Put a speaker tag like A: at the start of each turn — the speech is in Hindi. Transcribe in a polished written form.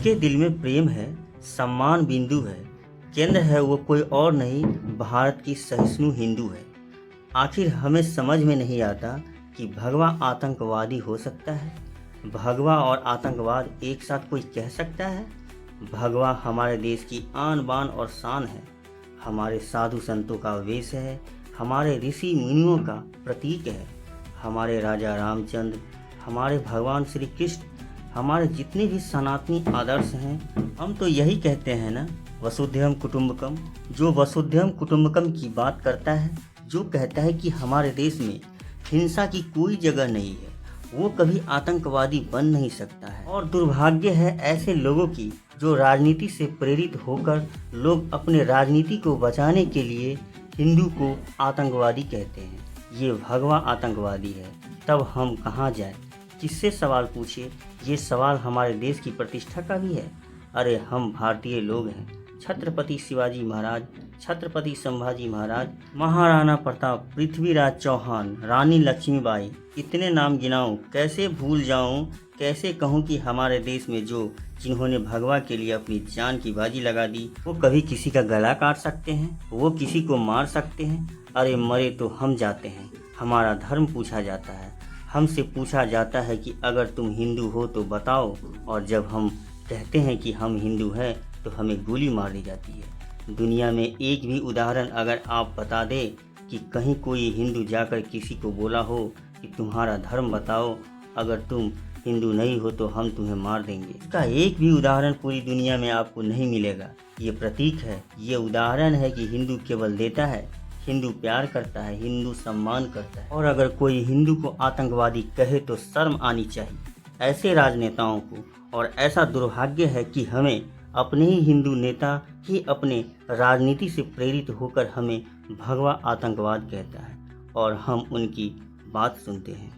A: जिसके दिल में प्रेम है, सम्मान बिंदु है, केंद्र है वो कोई और नहीं, भारत की सहिष्णु हिंदू है। आखिर हमें समझ में नहीं आता कि भगवा आतंकवादी हो सकता है। भगवा और आतंकवाद एक साथ कोई कह सकता है? भगवा हमारे देश की आन बान और शान है, हमारे साधु संतों का वेश है, हमारे ऋषि मुनियों का प्रतीक है, हमारे राजा रामचंद्र, हमारे भगवान श्री कृष्ण, हमारे जितने भी सनातनी आदर्श हैं। हम तो यही कहते हैं ना, वसुधैव कुटुंबकम। जो वसुधैव कुटुंबकम की बात करता है, जो कहता है कि हमारे देश में हिंसा की कोई जगह नहीं है, वो कभी आतंकवादी बन नहीं सकता है। और दुर्भाग्य है ऐसे लोगों की जो राजनीति से प्रेरित होकर लोग अपने राजनीति को बचाने के लिए हिंदू को आतंकवादी कहते हैं। ये भगवा आतंकवादी है। तब हम कहाँ जाएं? किससे सवाल पूछिए? ये सवाल हमारे देश की प्रतिष्ठा का भी है। अरे हम भारतीय लोग हैं। छत्रपति शिवाजी महाराज, छत्रपति संभाजी महाराज, महाराणा प्रताप, पृथ्वीराज चौहान, रानी लक्ष्मीबाई, इतने नाम गिनाऊं, कैसे भूल जाऊं? कैसे कहूं कि हमारे देश में जिन्होंने भगवा के लिए अपनी जान की बाजी लगा दी, वो कभी किसी का गला काट सकते हैं? वो किसी को मार सकते हैं? अरे मरे तो हम जाते हैं। हमारा धर्म पूछा जाता है, हमसे पूछा जाता है कि अगर तुम हिंदू हो तो बताओ, और जब हम कहते हैं कि हम हिंदू हैं तो हमें गोली मार दी जाती है। दुनिया में एक भी उदाहरण अगर आप बता दें कि कहीं कोई हिंदू जाकर किसी को बोला हो कि तुम्हारा धर्म बताओ, अगर तुम हिंदू नहीं हो तो हम तुम्हें मार देंगे, इसका एक भी उदाहरण पूरी दुनिया में आपको नहीं मिलेगा। ये प्रतीक है, ये उदाहरण है कि हिंदू केवल देता है, हिंदू प्यार करता है, हिंदू सम्मान करता है। और अगर कोई हिंदू को आतंकवादी कहे तो शर्म आनी चाहिए ऐसे राजनेताओं को। और ऐसा दुर्भाग्य है कि हमें अपने ही हिंदू नेता ही अपने राजनीति से प्रेरित होकर हमें भगवा आतंकवाद कहता है और हम उनकी बात सुनते हैं।